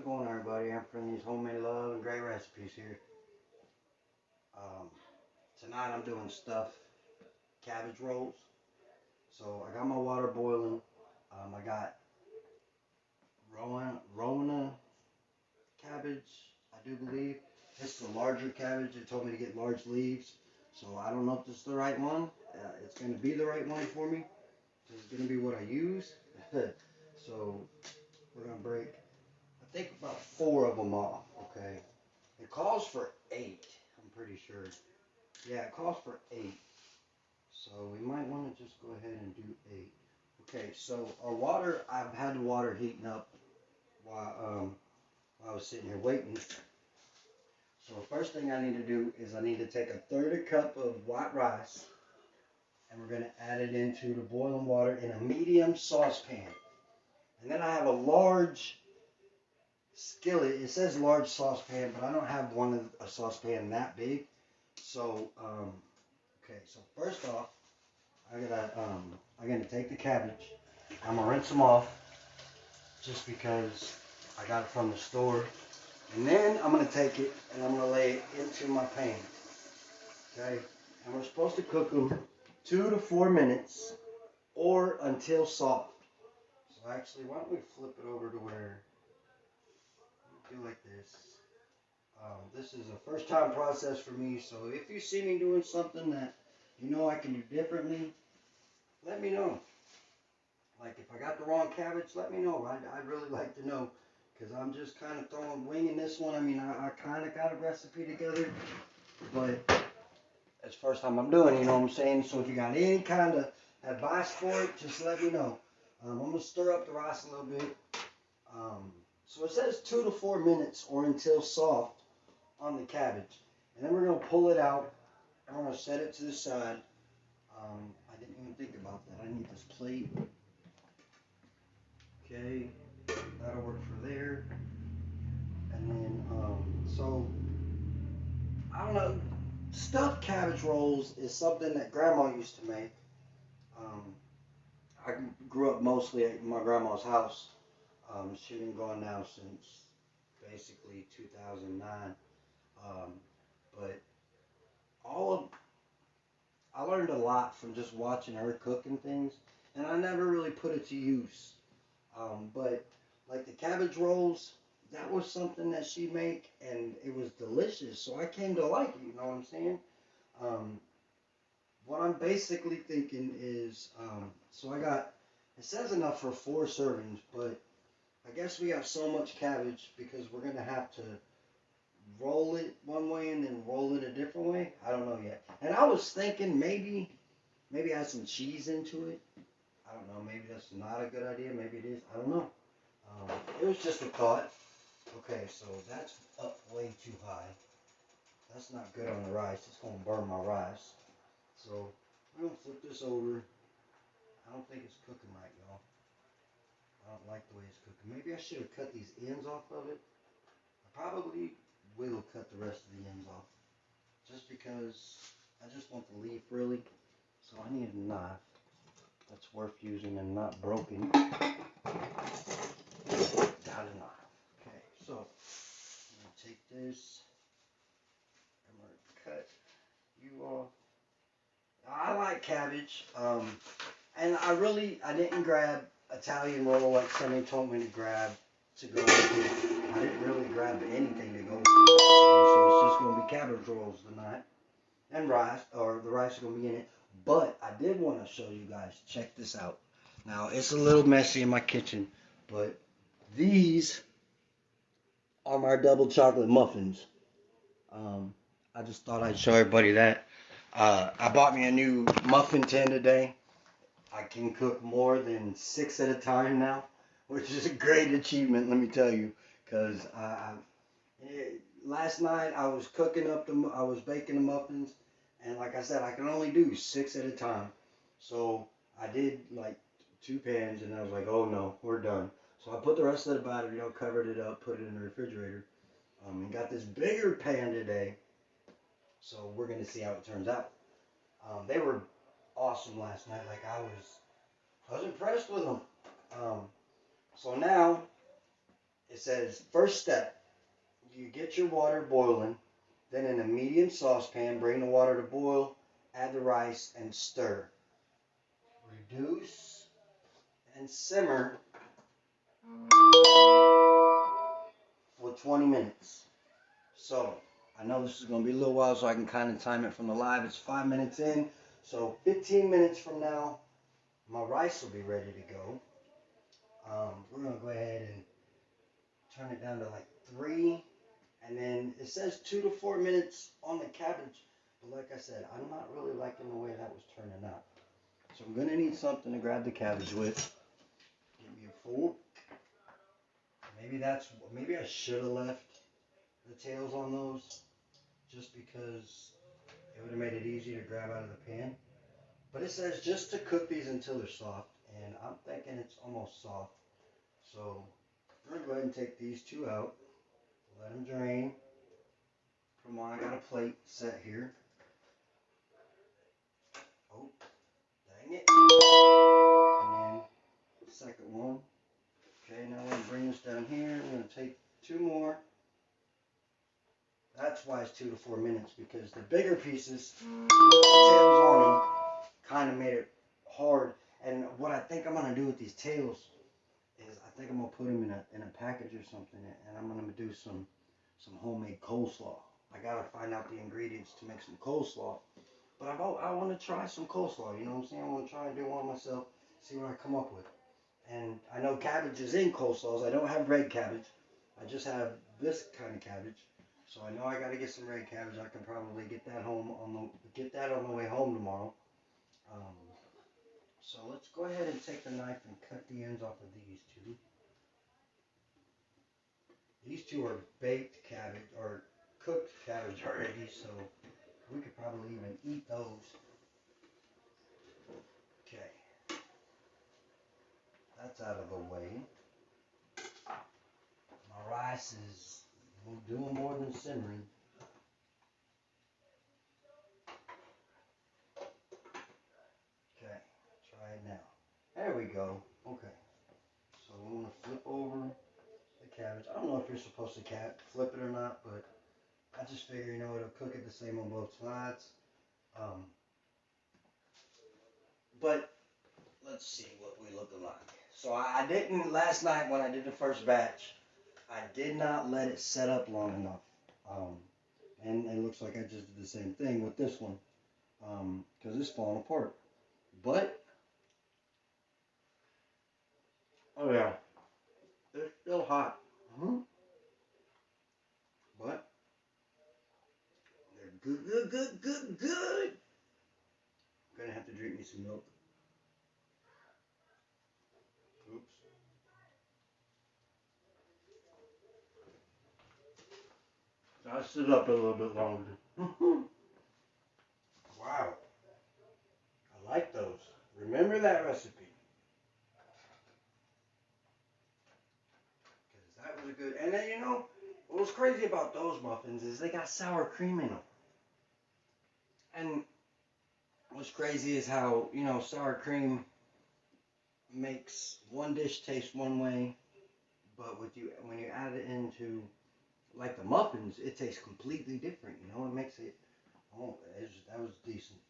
it going, everybody? I'm from these homemade love and great recipes here. Um, Tonight I'm doing stuffed cabbage rolls. So I got my water boiling. I got Rona cabbage, I do believe. It's the larger cabbage. They told me to get large leaves. So I don't know if this is the right one. It's going to be the right one for me. This is going to be what I use. So we're going to break, I think, about four of them off. Okay. It calls for eight, I'm pretty sure. Yeah, it calls for eight. So we might want to just go ahead and do eight. Okay, so our water, I've had the water heating up while I was sitting here waiting. So the first thing I need to do is I need to take a third a cup of white rice and we're going to add it into the boiling water in a medium saucepan. And then I have a large skillet. It says large saucepan, but I don't have a saucepan that big. So, okay, so first off, I'm gonna take the cabbage. I'm gonna rinse them off just because I got it from the store. And then I'm gonna take it and I'm gonna lay it into my pan. Okay? And we're supposed to cook them 2 to 4 minutes or until soft. So actually, why don't we flip it over to where we do like this. This is a first time process for me, so if you see me doing something that you know I can do differently, let me know. Like if I got the wrong cabbage, let me know. I'd really like to know because I'm just kind of winging this one. I mean, I kind of got a recipe together, but it's the first time I'm doing, you know what I'm saying? So if you got any kind of advice for it, just let me know. I'm going to stir up the rice a little bit. So it says 2 to 4 minutes or until soft on the cabbage. And then we're going to pull it out and we're going to set it to the side. I didn't even think about that. I need this plate. Okay, that'll work for there. And then, so, I don't know, stuffed cabbage rolls is something that Grandma used to make. Um, I grew up mostly at my grandma's house. She's been gone now since basically 2009. Um, but all of, I learned a lot from just watching her cooking things, and I never really put it to use. But like the cabbage rolls, that was something that she make, and it was delicious. So I came to like it. You know what I'm saying? Um, what I'm basically thinking is, so I got. It says enough for 4 servings, but I guess we got so much cabbage because we're gonna have to roll it one way and then roll it a different way. I don't know yet. And I was thinking maybe add some cheese into it. I don't know. Maybe that's not a good idea. Maybe it is. I don't know. It was just a thought. Okay, so that's up way too high. That's not good on the rice. It's going to burn my rice. So I'm going to flip this over. I don't think it's cooking right, y'all. I don't like the way it's cooking. Maybe I should have cut these ends off of it. I probably will cut the rest of the ends off. Just because I just want the leaf, really. So I need a knife that's worth using and not broken. Got a knife. Okay, so I'm going to take this. I'm going to cut you off. I like cabbage, and I didn't grab Italian roll like somebody told me to grab to go with it. I didn't really grab anything to go with it, so it's just going to be cabbage rolls tonight, and rice, or the rice is going to be in it. But I did want to show you guys, check this out. Now, it's a little messy in my kitchen, but these are my double chocolate muffins. Um, I just thought I'd show everybody that. I bought me a new muffin tin today. I can cook more than 6 at a time now, which is a great achievement, let me tell you. Because last night I was I was baking the muffins, and like I said, I can only do 6 at a time. So I did like 2 pans, and I was like, oh no, we're done. So I put the rest of the batter, covered it up, put it in the refrigerator, and got this bigger pan today. So we're gonna see how it turns out. They were awesome last night. Like I was impressed with them. So now It says, first step, you get your water boiling. Then in a medium saucepan, bring the water to boil, add the rice, and stir. Reduce and simmer for 20 minutes. So, I know this is going to be a little while, so I can kind of time it from the live. It's 5 minutes in. So, 15 minutes from now, my rice will be ready to go. We're going to go ahead and turn it down to like 3. And then it says 2 to 4 minutes on the cabbage. But like I said, I'm not really liking the way that was turning out. So I'm going to need something to grab the cabbage with. Give me a fork. Maybe I should have left the tails on those just because it would have made it easy to grab out of the pan. But it says just to cook these until they're soft, and I'm thinking it's almost soft. So I'm going to go ahead and take these 2 out, let them drain. Come on, I got a plate set here. Oh, dang it. And then the second one. Okay, now I'm going to bring this down here. I'm going to take 2 more. That's why it's 2 to 4 minutes, because the bigger pieces with the tails on them kind of made it hard. And what I think I'm going to do with these tails is I think I'm going to put them in a package or something, and I'm going to do some homemade coleslaw. I got to find out the ingredients to make some coleslaw. But I want to try some coleslaw, you know what I'm saying? I want to try and do one myself, see what I come up with. And I know cabbage is in coleslaws. I don't have red cabbage. I just have this kind of cabbage. So I know I got to get some red cabbage. I can probably get that on the way home tomorrow. Um, so let's go ahead and take the knife and cut the ends off of these 2. These 2 are baked cabbage or cooked cabbage already, so we could probably even eat those. Okay, that's out of the way. My rice is doing more than simmering. Okay, try it now. There we go. Okay, so I'm going to flip over the cabbage. I don't know if you're supposed to flip it or not, but I just figure, it'll cook it the same on both sides. But let's see what we looking like. So I didn't, last night when I did the first batch, I did not let it set up long enough. And it looks like I just did the same thing with this one, because it's falling apart. But, oh yeah, it's still hot. But, they're good, good, good, good, good. I'm going to have to drink me some milk. Oops. I stood up a little bit longer. Wow. I like those. Remember that recipe. Because that was good. And then, what was crazy about those muffins is they got sour cream in them. And what's crazy is how, sour cream makes one dish taste one way, but when you add it into, like the muffins, it tastes completely different, It makes it, that was decent.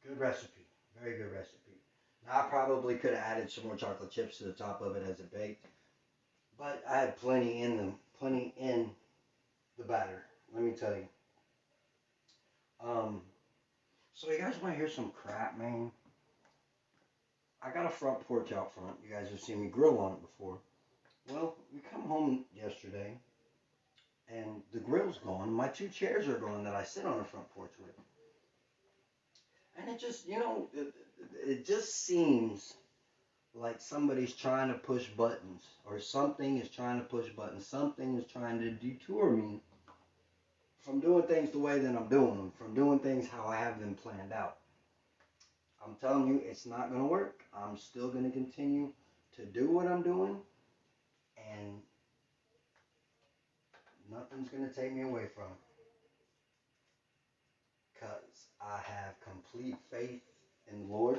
Good recipe. Very good recipe. Now, I probably could have added some more chocolate chips to the top of it as it baked, but I had plenty in the batter, let me tell you. So you guys want to hear some crap, man? I got a front porch out front. You guys have seen me grill on it before. Well, we come home yesterday, and the grill's gone. My 2 chairs are gone that I sit on the front porch with. And it just, it just seems like somebody's trying to push buttons, or something is trying to push buttons. Something is trying to detour me from doing things the way that I'm doing them, from doing things how I have them planned out. I'm telling you, it's not going to work. I'm still going to continue to do what I'm doing, and nothing's going to take me away from it. Because I have complete faith in the Lord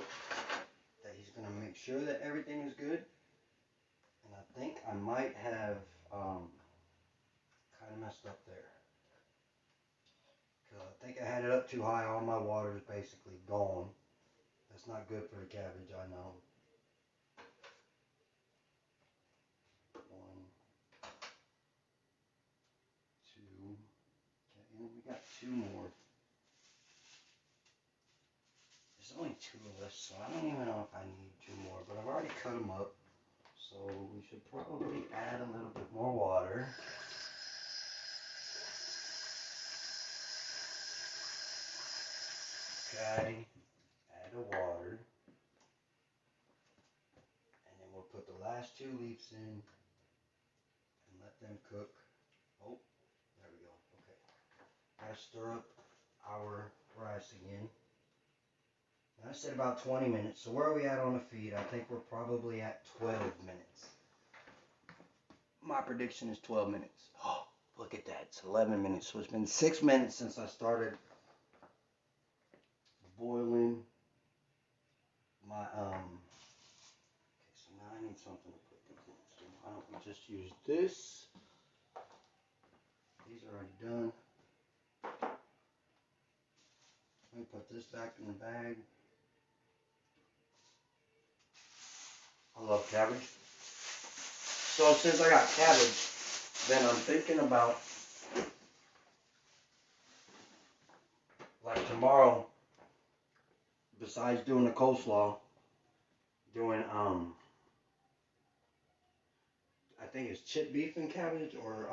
that He's going to make sure that everything is good. And I think I might have kind of messed up there. Because I think I had it up too high. All my water is basically gone. That's not good for the cabbage, I know. One, two. Okay, and we got two more. There's only two of us, so I don't even know if I need two more. But I've already cut them up. So we should probably add a little bit more water. Okay, add the water. And then we'll put the last two leaves in and let them cook. Oh, there we go. Okay. Gotta stir up our rice again. Now I said about 20 minutes. So where are we at on the feed? I think we're probably at 12 minutes. My prediction is 12 minutes. Oh, look at that. It's 11 minutes. So it's been 6 minutes since I started boiling my, okay, so now I need something to put these in. So why don't we just use this? These are already done. Let me put this back in the bag. I love cabbage. So since I got cabbage, then I'm thinking about, like tomorrow, besides doing the coleslaw, doing, I think it's chipped beef and cabbage, or,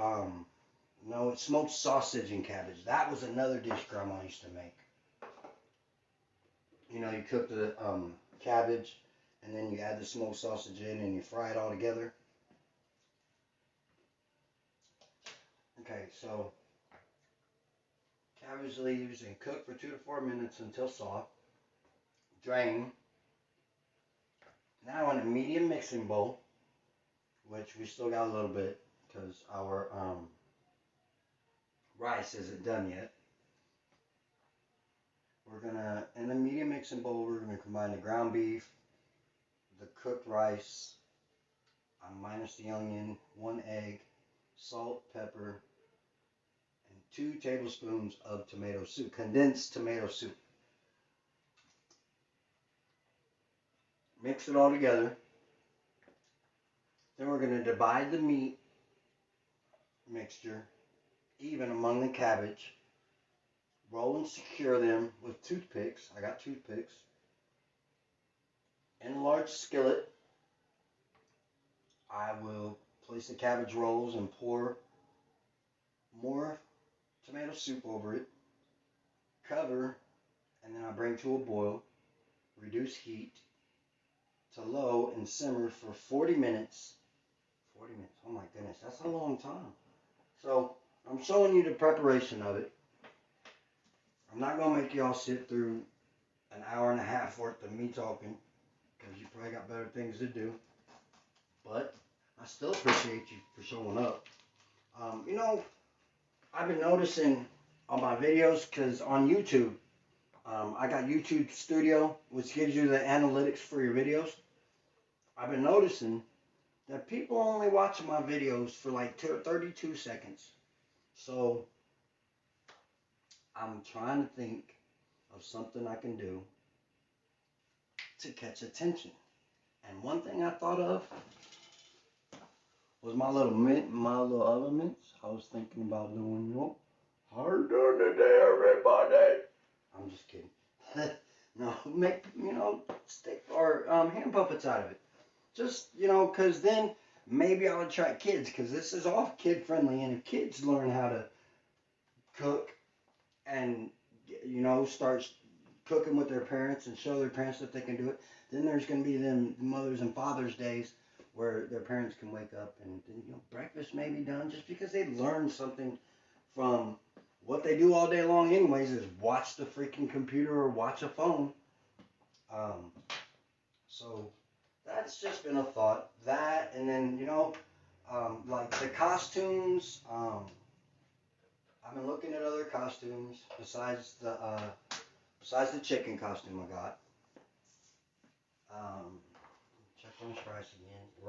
no, it's smoked sausage and cabbage. That was another dish Grandma used to make. You know, you cook the cabbage, and then you add the smoked sausage in, and you fry it all together. Okay, so cabbage leaves and cook for 2 to 4 minutes until soft. Drain. Now in a medium mixing bowl, which we still got a little bit because our rice isn't done yet. We're gonna, in the medium mixing bowl, we're gonna combine the ground beef, the cooked rice, minus the onion, 1 egg, salt, pepper, and 2 tablespoons of tomato soup, condensed tomato soup. Mix it all together. Then we're gonna divide the meat mixture even among the cabbage. Roll and secure them with toothpicks. I got toothpicks. In a large skillet, I will place the cabbage rolls and pour more tomato soup over it. Cover, and then I bring to a boil. Reduce heat to low and simmer for 40 minutes. 40 minutes, oh my goodness, that's a long time. So, I'm showing you the preparation of it. I'm not going to make y'all sit through an hour and a half worth of me talking, because you probably got better things to do. But I still appreciate you for showing up. You know, I've been noticing on my videos, because on YouTube, I got YouTube Studio, which gives you the analytics for your videos. I've been noticing that people only watch my videos for like 32 seconds. So I'm trying to think of something I can do to catch attention. And one thing I thought of was my little elements. I was thinking about doing, you know, how you doing today, everybody? I'm just kidding. No, make, you know, stick or hand puppets out of it. Just, you know, because then maybe I'll attract kids, because this is all kid friendly, and if kids learn how to cook and, you know, start cooking with their parents and show their parents that they can do it, then there's going to be them Mother's and Father's Days where their parents can wake up and, you know, breakfast may be done, just because they learned something from what they do all day long anyways is watch the freaking computer or watch a phone. So that's just been a thought. That, and then, you know, like the costumes, I've been looking at other costumes besides the chicken costume I got. Check French fries again. The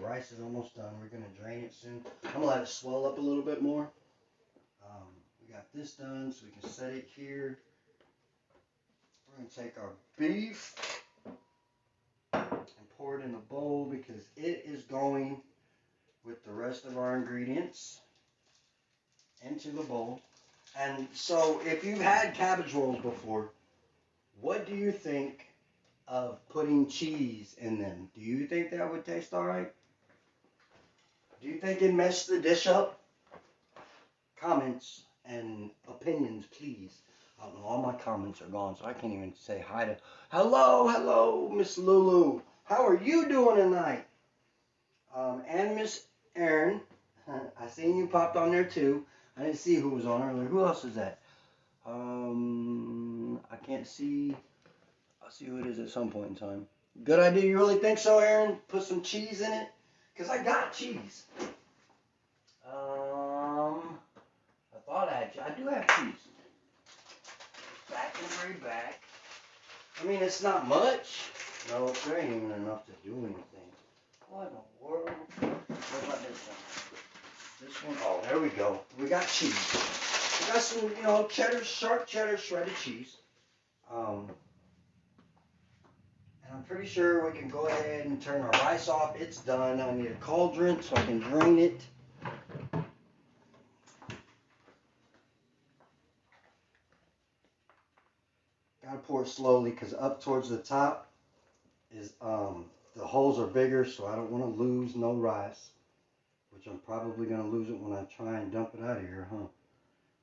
rice is almost done. We're gonna drain it soon. I'm gonna let it swell up a little bit more. We got this done, so we can set it here. We're gonna take our beef and pour it in a bowl because it is going with the rest of our ingredients into the bowl. And so, if you've had cabbage rolls before, what do you think of putting cheese in them? Do you think that would taste alright? Do you think it messed the dish up? Comments and opinions, please. I don't know, all my comments are gone, so I can't even say hi to. Hello, Miss Lulu. How are you doing tonight? And Miss Erin. I seen you popped on there too. I didn't see who was on earlier. Who else is that? I can't see. I'll see who it is at some point in time. Good idea. You really think so, Erin? Put some cheese in it? Because I got cheese. I thought I had cheese. I do have cheese. Back in the very back. I mean, it's not much. No, there ain't even enough to do anything. What in the world? What about this one? This one? Oh, there we go. We got cheese. We got some, cheddar, sharp cheddar, shredded cheese. And I'm pretty sure we can go ahead and turn our rice off. It's done. I need a cauldron so I can drain it. Gotta pour it slowly because up towards the top is the holes are bigger, so I don't want to lose no rice, which I'm probably gonna lose it when I try and dump it out of here, huh?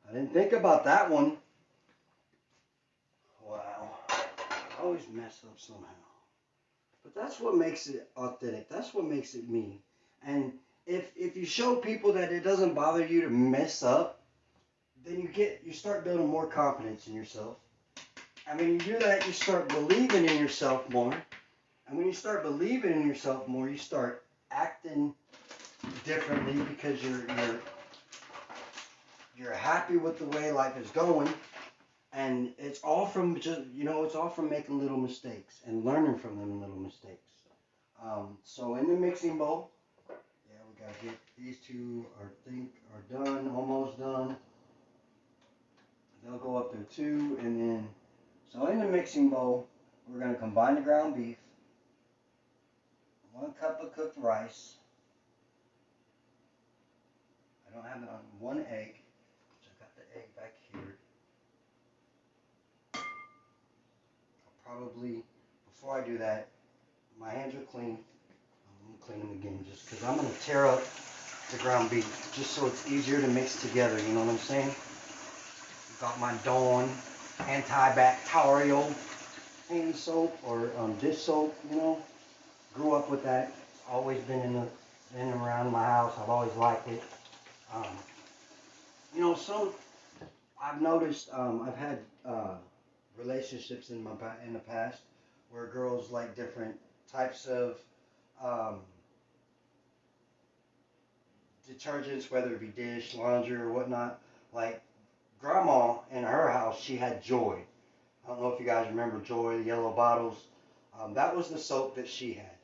I didn't think about that one. Wow, I always mess up somehow, but that's what makes it authentic. That's what makes it me. And if you show people that it doesn't bother you to mess up, then you start building more confidence in yourself. And when you do that, you start believing in yourself more. And when you start believing in yourself more, you start acting differently because you're happy with the way life is going. And it's all from it's all from making little mistakes and learning from them little mistakes. So in the mixing bowl, yeah, we gotta get these two. Are done, almost done. They'll go up there too, and then. So in the mixing bowl, we're going to combine the ground beef, 1 cup of cooked rice. I don't have it on 1 egg, so I got the egg back here. I'll probably, before I do that, my hands are clean. I'm going to clean them again just because I'm going to tear up the ground beef just so it's easier to mix together, you know what I'm saying? Got my Dawn antibacterial hand soap or dish soap, Grew up with that. It's always been in and around my house. I've always liked it. I've noticed I've had relationships in the past where girls like different types of detergents, whether it be dish, laundry, or whatnot. Like Grandma in her house, she had Joy. I don't know if you guys remember Joy, the yellow bottles. That was the soap that she had.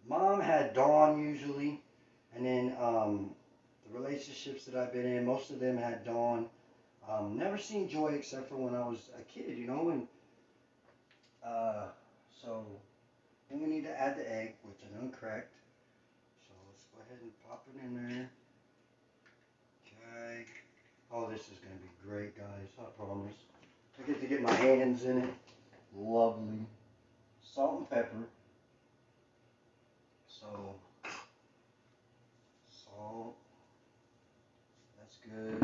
Mom had Dawn usually, and then the relationships that I've been in, most of them had Dawn. Never seen Joy except for when I was a kid, and so then we need to add the egg, which I done cracked. So let's go ahead and pop it in there. Okay. Oh, this is going to be great, guys. I promise. I get to get my hands in it. Lovely. Salt and pepper. So, salt. That's good.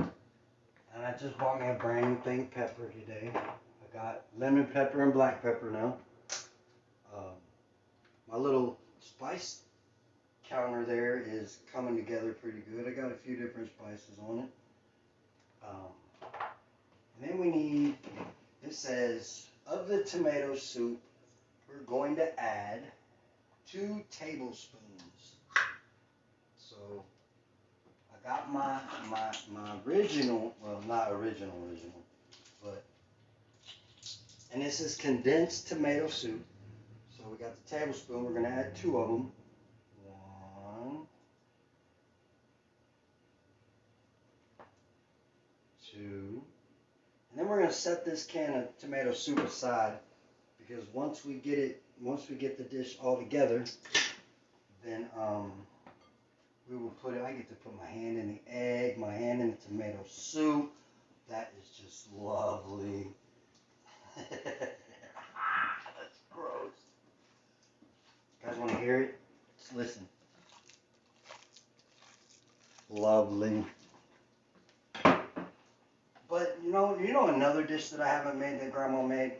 And I just bought me a brand new pink pepper today. I got lemon pepper and black pepper now. My little spice counter there is coming together pretty good. I got a few different spices on it. And then we need, it says, of the tomato soup, we're going to add 2 tablespoons. So I got my original, well, not original, but, and this is condensed tomato soup. So we got the tablespoon. We're going to add 2 of them. 1, 2. And then we're going to set this can of tomato soup aside, because once we get the dish all together, then we will put it. I get to put my hand in the egg, my hand in the tomato soup. That is just lovely. That's gross. You guys want to hear it? Just listen. Lovely. But you know another dish that I haven't made that Grandma made?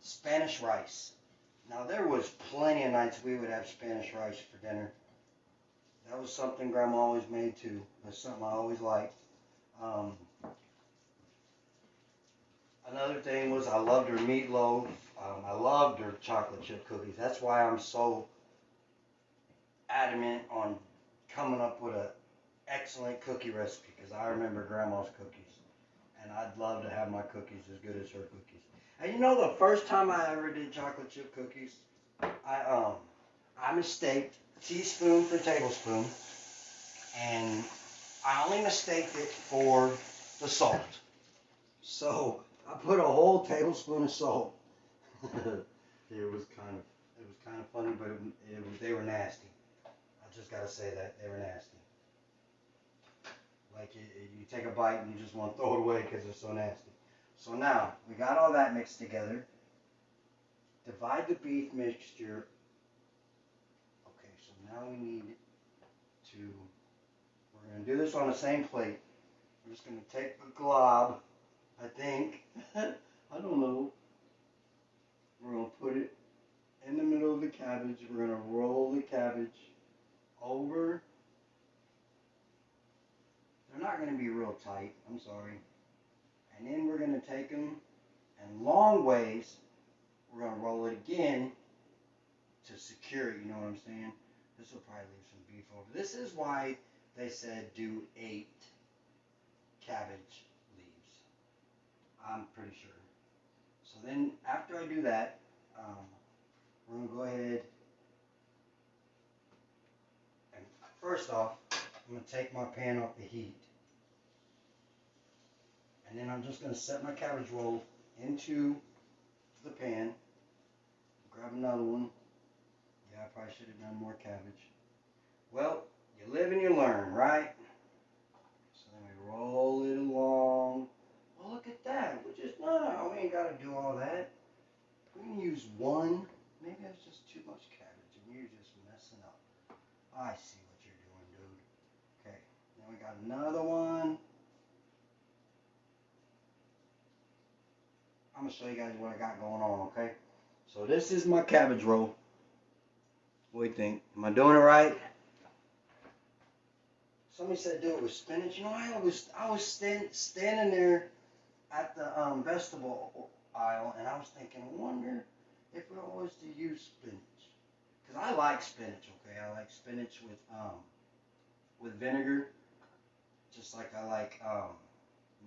Spanish rice. Now there was plenty of nights we would have Spanish rice for dinner. That was something Grandma always made too. That's something I always liked. Another thing was I loved her meatloaf. I loved her chocolate chip cookies. That's why I'm so adamant on coming up with an excellent cookie recipe, because I remember Grandma's cookies. And I'd love to have my cookies as good as her cookies. And you know, the first time I ever did chocolate chip cookies, I mistaked teaspoon for tablespoon, and I only mistaked it for the salt. So I put a whole tablespoon of salt. It was kind of funny, but they were nasty. I just gotta say that they were nasty. Like you take a bite and you just want to throw it away because it's so nasty. So now we got all that mixed together. Divide the beef mixture. Okay, so now we need to. We're gonna do this on the same plate. We're just gonna take the glob. I think. I don't know. We're going to put it in the middle of the cabbage. We're going to roll the cabbage over. They're not going to be real tight. I'm sorry. And then we're going to take them and long ways. We're going to roll it again to secure it. You know what I'm saying? This will probably leave some beef over. This is why they said do 8 cabbage leaves. I'm pretty sure. So then after I do that, we're going to go ahead and first off, I'm going to take my pan off the heat. And then I'm just going to set my cabbage roll into the pan. Grab another one. Yeah, I probably should have done more cabbage. Well, you live and you learn, right? So then we roll it along. Oh, look at that. We ain't got to do all that. We can use one. Maybe that's just too much cabbage and you're just messing up. I see what you're doing, dude. Okay, then we got another one. I'm going to show you guys what I got going on, okay? So this is my cabbage roll. What do you think? Am I doing it right? Somebody said do it with spinach. You know, I was standing there at the vegetable aisle, and I was thinking, I wonder if we always to use spinach. Because I like spinach, okay? I like spinach with vinegar, just like I like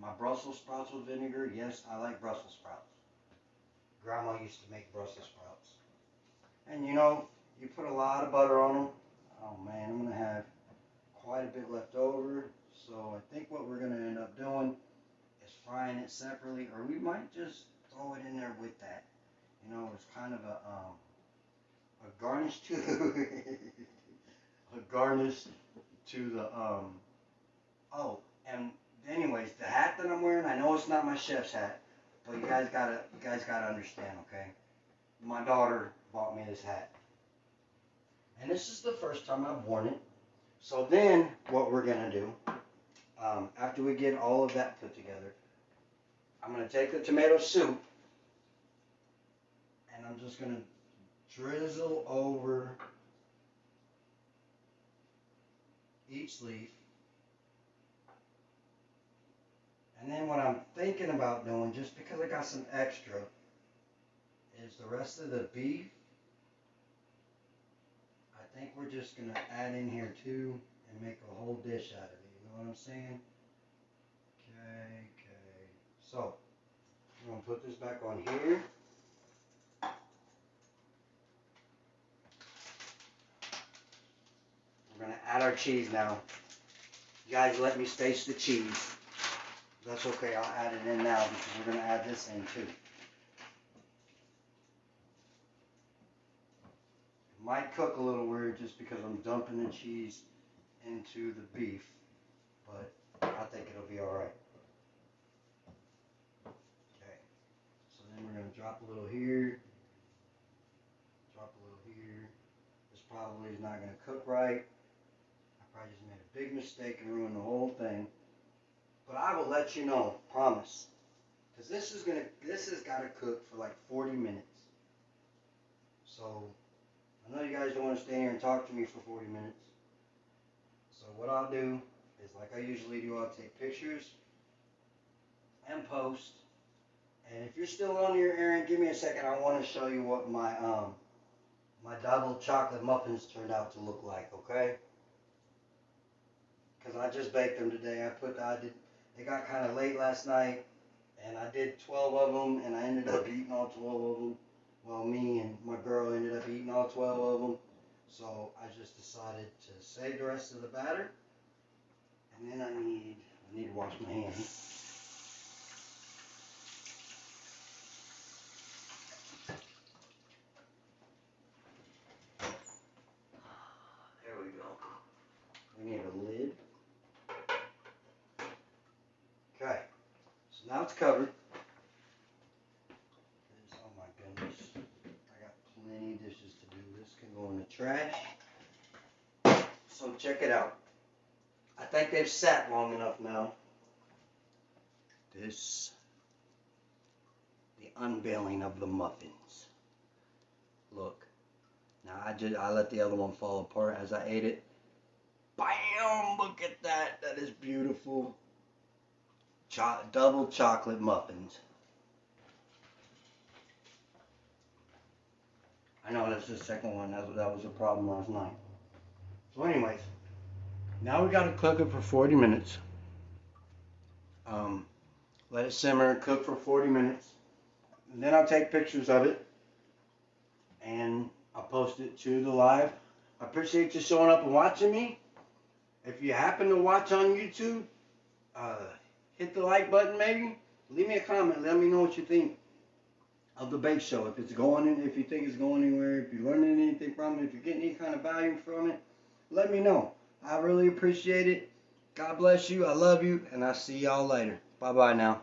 my Brussels sprouts with vinegar. Yes, I like Brussels sprouts. Grandma used to make Brussels sprouts. And you know, you put a lot of butter on them. Oh man, I'm going to have quite a bit left over. So I think what we're going to end up doing is frying it separately, or we might just throw it in there with that. You know, it's kind of a garnish to a garnish to the oh, and anyways, the hat that I'm wearing, I know it's not my chef's hat, but you guys gotta understand, okay? My daughter bought me this hat, and this is the first time I've worn it. So then, what we're gonna do, after we get all of that put together, I'm gonna take the tomato soup, and I'm just gonna drizzle over each leaf. And then what I'm thinking about doing, just because I got some extra, is the rest of the beef. I think we're just going to add in here too and make a whole dish out of it. You know what I'm saying? Okay. So, I'm going to put this back on here. We're going to add our cheese now. You guys let me space the cheese. That's okay, I'll add it in now because we're going to add this in too. It might cook a little weird just because I'm dumping the cheese into the beef, but I think it'll be alright. Okay, so then we're going to drop a little here, drop a little here. This probably is not going to cook right. I probably just made a big mistake and ruined the whole thing. But I will let you know, promise. Because this has got to cook for like 40 minutes. So, I know you guys don't want to stay here and talk to me for 40 minutes. So what I'll do is, like I usually do, I'll take pictures and post. And if you're still on here, Aaron, give me a second. I want to show you what my my double chocolate muffins turned out to look like, okay? Because I just baked them today. It got kind of late last night, and I did 12 of them, and I ended up eating all 12 of them. Well, me and my girl ended up eating all 12 of them. So I just decided to save the rest of the batter. And then I need to wash my hands. There we go. We need a lid. Okay. So now it's covered. Oh my goodness. I got plenty of dishes to do. This can go in the trash. So check it out. I think they've sat long enough now. The unveiling of the muffins. Look. Now I let the other one fall apart as I ate it. Bam! Look at that. That is beautiful. Double chocolate muffins. I know that's the second one. That was a problem last night. So anyways, now we got to cook it for 40 minutes. Let it simmer and cook for 40 minutes. And then I'll take pictures of it and I'll post it to the live. I appreciate you showing up and watching me. If you happen to watch on YouTube, hit the like button maybe. Leave me a comment. Let me know what you think of the bake show. If it's going in, if you think it's going anywhere, if you're learning anything from it, if you're getting any kind of value from it, let me know. I really appreciate it. God bless you. I love you. And I'll see y'all later. Bye-bye now.